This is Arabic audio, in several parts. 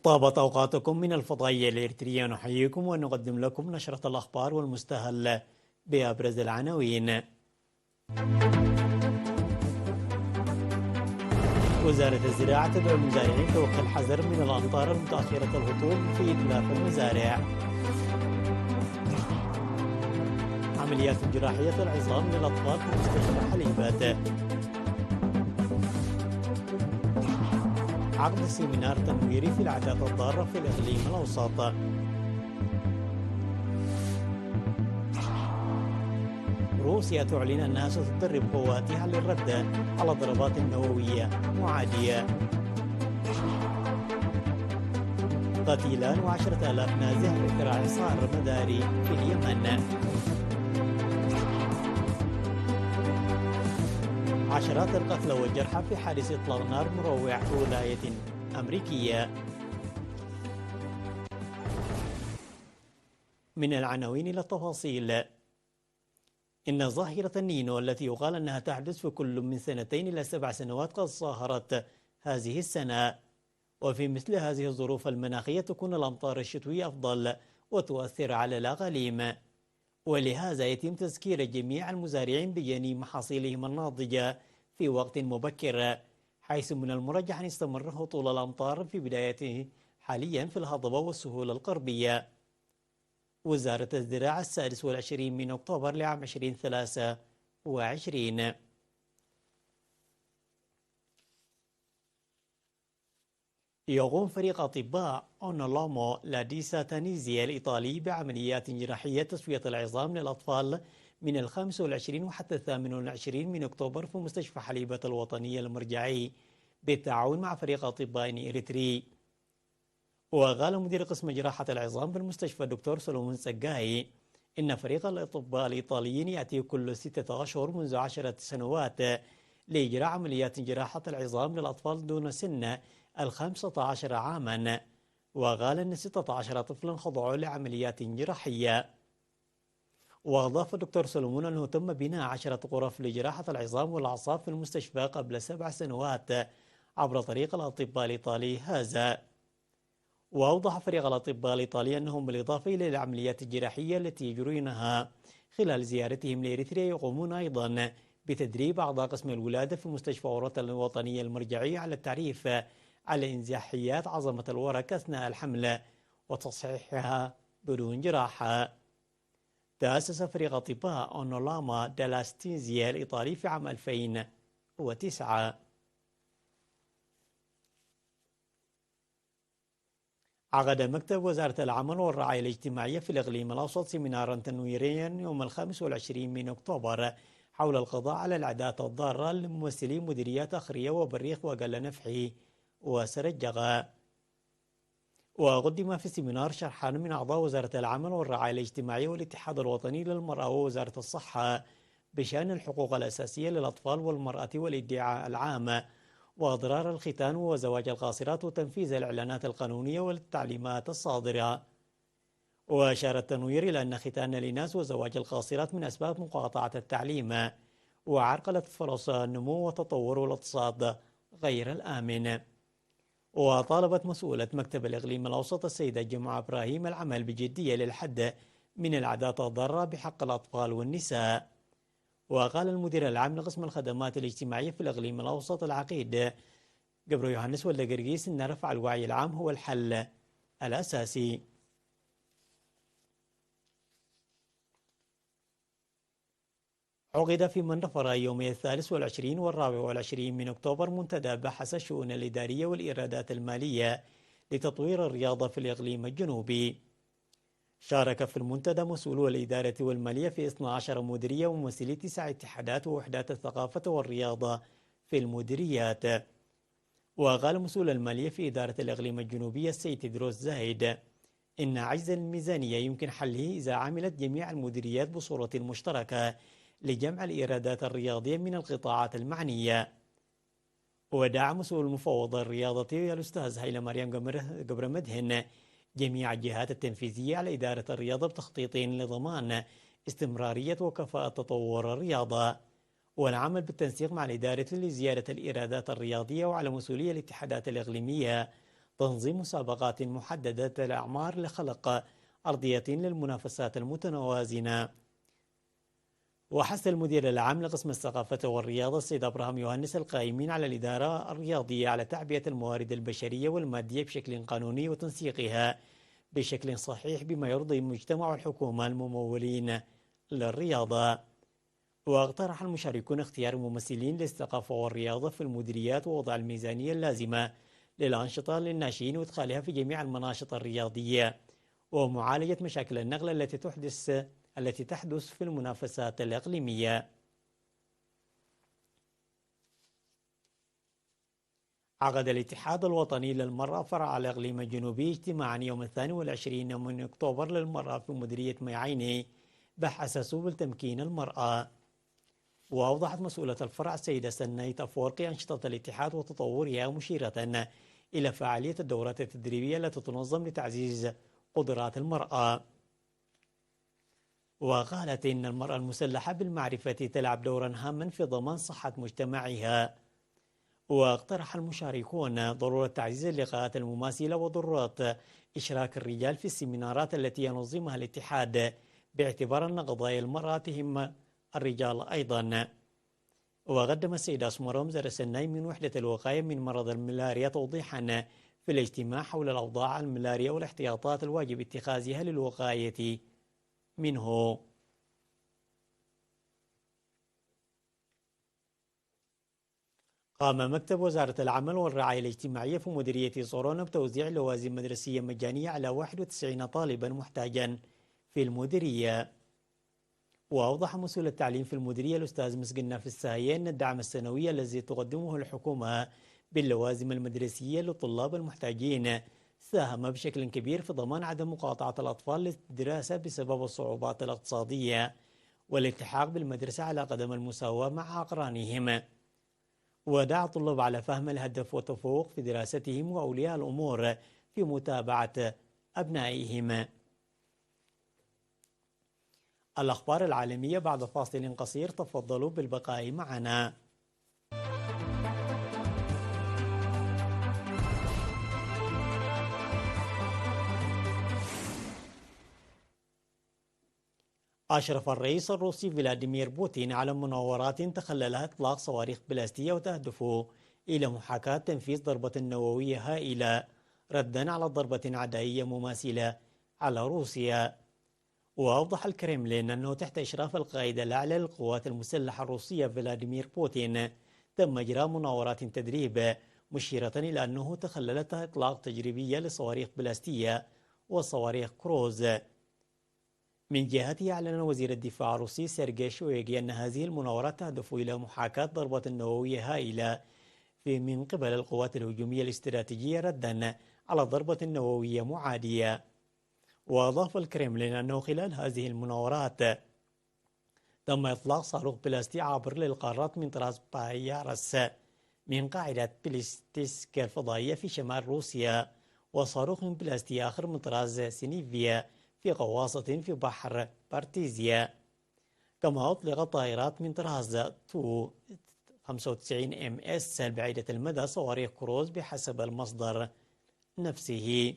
طابت أوقاتكم من الفضائية الإريترية، نحييكم ونقدم لكم نشرة الأخبار والمستهل بأبرز العناوين. وزارة الزراعة تدعو المزارعين توقي الحذر من الأمطار المتأخرة الهطول في إتلاف المزارع. عمليات جراحية العظام للأطفال في مستشفى حليبات. عقد سيمينار تنويري في العادات الضارة في الإقليم الأوسط. روسيا تعلن أنها ستدرب قواتها للرد على الضربات النووية معادية. قتيلان و10,000 نازح في إعصار مداري في اليمن. عشرات القتلى والجرحى في حادث إطلاق نار مروع في ولاية أمريكية. من العناوين إلى التفاصيل. إن ظاهرة النينو التي يقال أنها تحدث في كل من 2 إلى 7 سنوات قد ظهرت هذه السنة، وفي مثل هذه الظروف المناخية تكون الأمطار الشتوية أفضل وتؤثر على الأقاليم، ولهذا يتم تذكير جميع المزارعين بجني محاصيلهم الناضجة في وقت مبكر، حيث من المرجح أن يستمر هطول الأمطار في بدايته حاليا في الهضبة والسهول الغربية. وزارة الزراعة 26 من أكتوبر لعام 2023. يقوم فريق أطباء أونولومو لاديسا تانيزيا الإيطالي بعمليات جراحية تسوية العظام للأطفال من 25 وحتى 28 من أكتوبر في مستشفى حليبة الوطنية المرجعي بالتعاون مع فريق أطباء إريتري. وقال مدير قسم جراحة العظام بالمستشفى الدكتور سولومون سجاي إن فريق الأطباء الإيطاليين يأتي كل 6 أشهر منذ 10 سنوات لإجراء عمليات جراحة العظام للأطفال دون سن 15 عاما. وقال أن 16 طفلا خضعوا لعمليات جراحية. وأضاف الدكتور سولومون أنه تم بناء 10 غرف لجراحة العظام والأعصاب في المستشفى قبل 7 سنوات عبر طريق الأطباء الإيطالي هذا. وأوضح فريق الأطباء الإيطالي أنهم بالإضافة إلى العمليات الجراحية التي يجرونها خلال زيارتهم لإريتريا يقومون أيضا بتدريب أعضاء قسم الولادة في مستشفى أورطة الوطنية المرجعية على التعريف على إنزاحيات عظمة الورك أثناء الحمل وتصحيحها بدون جراحة. تأسس فريق أطباء أونولاما دالاستيزيا الإيطالي في عام 2009. عقد مكتب وزارة العمل والرعاية الاجتماعية في الإقليم الأوسط سيمينارا تنويريا يوم 25 من أكتوبر حول القضاء على العادات الضارة لممثلي مديريات أخرية وبريخ وقل نفحي وسرجغة. وقدم في السيمينار شرحان من أعضاء وزارة العمل والرعاية الاجتماعية والاتحاد الوطني للمرأة ووزارة الصحة بشأن الحقوق الأساسية للأطفال والمرأة والادعاء العام وأضرار الختان وزواج القاصرات وتنفيذ الإعلانات القانونية والتعليمات الصادرة. وأشار التنوير إلى أن ختان الإناث وزواج القاصرات من أسباب مقاطعة التعليم وعرقلة فرص النمو وتطور الاقتصاد غير الآمن. وطالبت مسؤولة مكتب الإقليم الأوسط السيدة جمعة إبراهيم العمل بجدية للحد من العادات الضارة بحق الأطفال والنساء. وقال المدير العام لقسم الخدمات الاجتماعية في الإقليم الأوسط العقيد جبرو يوحنس والدقرقيس أن رفع الوعي العام هو الحل الأساسي. عقد في منفرة يومي 23 و24 من أكتوبر منتدى بحث الشؤون الإدارية والإيرادات المالية لتطوير الرياضة في الإقليم الجنوبي. شارك في المنتدى مسؤولو الإدارة والمالية في 12 مديرية وممثلي 9 اتحادات ووحدات الثقافة والرياضة في المديريات. وقال مسؤول المالية في إدارة الإقليم الجنوبي السيد تدروس زايد إن عجز الميزانية يمكن حله إذا عملت جميع المديريات بصورة مشتركة لجمع الإيرادات الرياضية من القطاعات المعنية. ودعا مسؤول المفوضة الرياضة الأستاذ هيلا مريم قبر مدهن جميع الجهات التنفيذية على إدارة الرياضة بتخطيط لضمان استمرارية وكفاءة تطور الرياضة، والعمل بالتنسيق مع الإدارة لزيادة الإيرادات الرياضية، وعلى مسؤولية الاتحادات الإقليمية تنظيم مسابقات محددة الأعمار لخلق أرضية للمنافسات المتوازنة. وحث المدير العام لقسم الثقافة والرياضة السيد أبراهام يوهنس القائمين على الإدارة الرياضية على تعبئة الموارد البشرية والمادية بشكل قانوني وتنسيقها بشكل صحيح بما يرضي المجتمع والحكومة الممولين للرياضة. واقترح المشاركون اختيار ممثلين للثقافة والرياضة في المديريات ووضع الميزانية اللازمة للأنشطة للناشئين وإدخالها في جميع المناشط الرياضية، ومعالجة مشاكل النقل التي تحدث في المنافسات الإقليمية. عقد الاتحاد الوطني للمرأة فرع الإقليم الجنوبي اجتماعا يوم 22 من أكتوبر للمرأة في مديرية ميعيني بحث سبل تمكين المرأة. وأوضحت مسؤولة الفرع السيدة سنيت أفورقي أنشطة الاتحاد وتطورها، مشيرة إلى فعالية الدورات التدريبية التي تنظم لتعزيز قدرات المرأة. وقالت إن المرأة المسلحة بالمعرفة تلعب دورا هاما في ضمان صحة مجتمعها. واقترح المشاركون ضرورة تعزيز اللقاءات المماثلة وضرورة إشراك الرجال في السيمينارات التي ينظمها الاتحاد، باعتبار أن قضايا المرأة تهم الرجال أيضا. وقدم السيدة أسماء رمزر سناي من وحدة الوقاية من مرض الملاريا توضيحا في الاجتماع حول الأوضاع الملاريا والاحتياطات الواجب اتخاذها للوقاية منه. قام مكتب وزارة العمل والرعاية الاجتماعية في مديرية صورون بتوزيع لوازم مدرسية مجانية على 91 طالبا محتاجا في المديرية. وأوضح مسؤول التعليم في المديرية الأستاذ مسقنا في الساهية أن الدعم السنوي الذي تقدمه الحكومة باللوازم المدرسية للطلاب المحتاجين ساهم بشكل كبير في ضمان عدم مقاطعة الأطفال للدراسة بسبب الصعوبات الاقتصادية والالتحاق بالمدرسة على قدم المساواة مع أقرانهم. ودعا الطلاب على فهم الهدف والتفوق في دراستهم وأولياء الأمور في متابعة أبنائهم. الأخبار العالمية بعد فاصل قصير، تفضلوا بالبقاء معنا. أشرف الرئيس الروسي فلاديمير بوتين على مناورات تخللها إطلاق صواريخ بلاستية وتهدف إلى محاكاة تنفيذ ضربة نووية هائلة ردا على ضربة عدائية مماثلة على روسيا. وأوضح الكرملين أنه تحت إشراف القائد الأعلى للقوات المسلحة الروسية فلاديمير بوتين تم إجراء مناورات تدريب، مشيرة إلى أنه تخللتها إطلاق تجريبية لصواريخ بلاستية وصواريخ كروز. من جهته أعلن وزير الدفاع الروسي سيرجي شويغي أن هذه المناورات تهدف إلى محاكاة ضربة نووية هائلة من قبل القوات الهجومية الاستراتيجية ردا على ضربة نووية معادية. وأضاف الكرملين أنه خلال هذه المناورات تم إطلاق صاروخ بلاستي عابر للقارات من طراز بايارس من قاعدة بليستيسك الفضائية في شمال روسيا، وصاروخ بلاستي آخر من طراز سينيفيا في غواصة في بحر بارتيزيا. كما أطلقت طائرات من طراز تو 95 MS بعيدة المدى صواريخ كروز بحسب المصدر نفسه.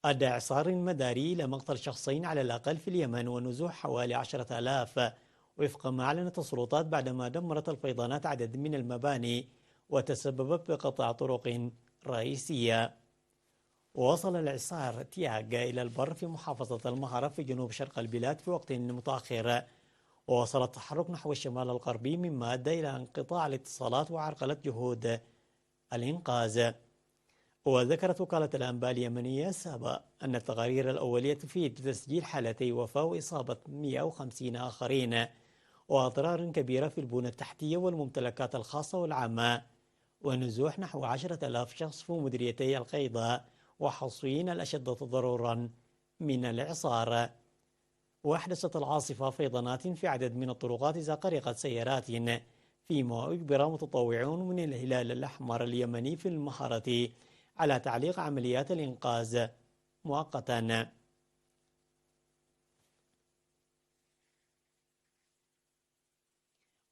أدى إعصار مداري إلى مقتل شخصين على الأقل في اليمن ونزوح حوالي 10,000 وفق ما أعلنت السلطات، بعدما دمرت الفيضانات عدد من المباني وتسببت بقطع طرق رئيسية. ووصل الإعصار تياغ إلى البر في محافظة المهرة في جنوب شرق البلاد في وقت متأخر، ووصل التحرك نحو الشمال الغربي مما أدى إلى انقطاع الاتصالات وعرقلة جهود الإنقاذ. وذكرت وكالة الأنباء اليمنية سابا أن التقارير الأولية تفيد بتسجيل حالتي وفاة وإصابة 150 آخرين وأضرار كبيرة في البنى التحتية والممتلكات الخاصة والعامة، ونزوح نحو 10,000 شخص في مديريتي القيضة وحصين الأشد تضررا من الإعصار. وأحدثت العاصفة فيضانات في عدد من الطرقات إذا قرقت سيارات، فيما أجبر متطوعون من الهلال الأحمر اليمني في المهرة على تعليق عمليات الإنقاذ مؤقتا.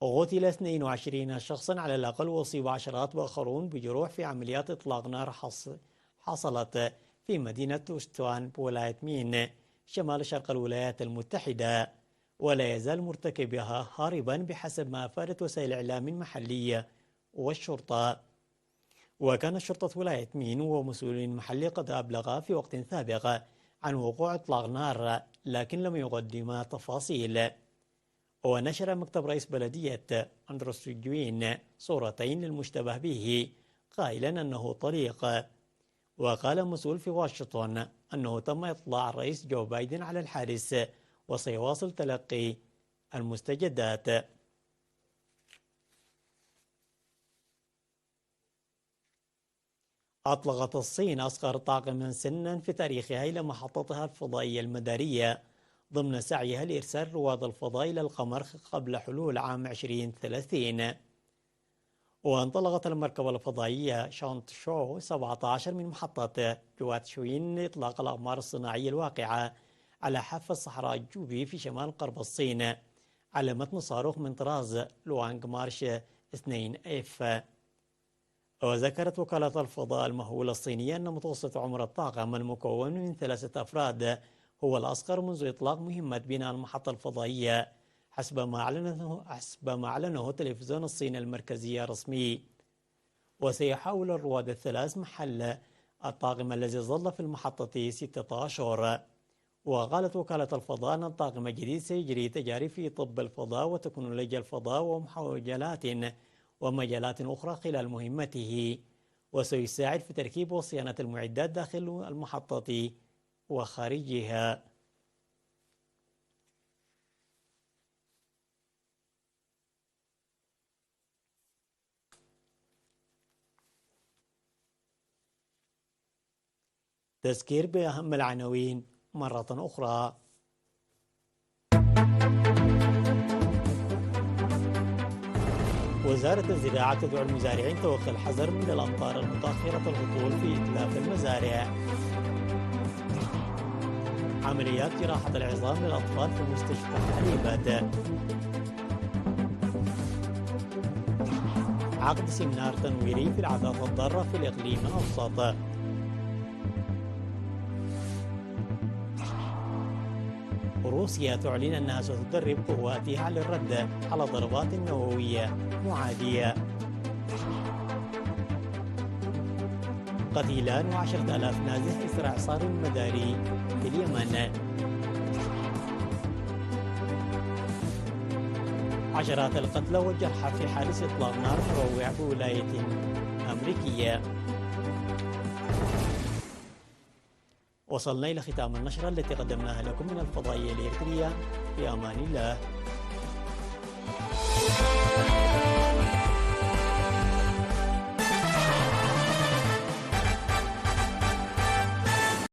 قتل 22 شخصا على الأقل وأصيب عشرات آخرون بجروح في عمليات إطلاق نار حصلت في مدينة أستوان بولاية مين شمال شرق الولايات المتحدة، ولا يزال مرتكبها هاربا بحسب ما أفادت وسائل إعلام محلية والشرطة. وكانت شرطة ولاية مين ومسؤولين محلي قد أبلغا في وقت سابق عن وقوع إطلاق نار، لكن لم يقدما تفاصيل. ونشر مكتب رئيس بلدية أندروس جوين صورتين للمشتبه به قائلا أنه طليق. وقال مسؤول في واشنطن أنه تم إطلاع الرئيس جو بايدن على الحادث وسيواصل تلقي المستجدات. أطلقت الصين أصغر طاقم سنا في تاريخها إلى محطتها الفضائية المدارية ضمن سعيها لإرسال رواد الفضاء إلى القمر قبل حلول عام 2030. وانطلقت المركبة الفضائية شانت شو 17 من محطة جوات شوين لإطلاق الأقمار الصناعية الواقعة على حافة الصحراء الجوبي في شمال غرب الصين على متن صاروخ من طراز لوانغ مارش 2F. وذكرت وكالة الفضاء المهولة الصينية أن متوسط عمر الطاقم المكون من 3 أفراد هو الأصغر منذ إطلاق مهمة بناء المحطة الفضائية حسب ما أعلنه تلفزيون الصين المركزي الرسمي. وسيحاول الرواد الثلاث محل الطاقم الذي ظل في المحطة 6 أشهر. وقالت وكالة الفضاء أن الطاقم الجديد سيجري تجارب في طب الفضاء وتكنولوجيا الفضاء ومجالات أخرى خلال مهمته، وسيساعد في تركيب وصيانة المعدات داخل المحطة وخارجها. تذكير بأهم العناوين مرة أخرى. وزارة الزراعة تدعو المزارعين توخي الحذر من الأمطار المتأخرة الهطول في إتلاف المزارع. عمليات جراحة العظام للأطفال في مستشفى حليبات. عقد سيمينار تنويري في العادات الضارة في الإقليم الأوسط. روسيا تعلن أنها ستدرب قواتها على الرد على ضربات نووية معادية. قتيلان و10,000 نازح إثر إعصار مداري في اليمن. عشرات القتلى والجرحى في حادث إطلاق نار مروع بولاية أمريكية. وصلنا إلى ختام النشرة التي قدمناها لكم من الفضائية الإريترية. في أمان الله.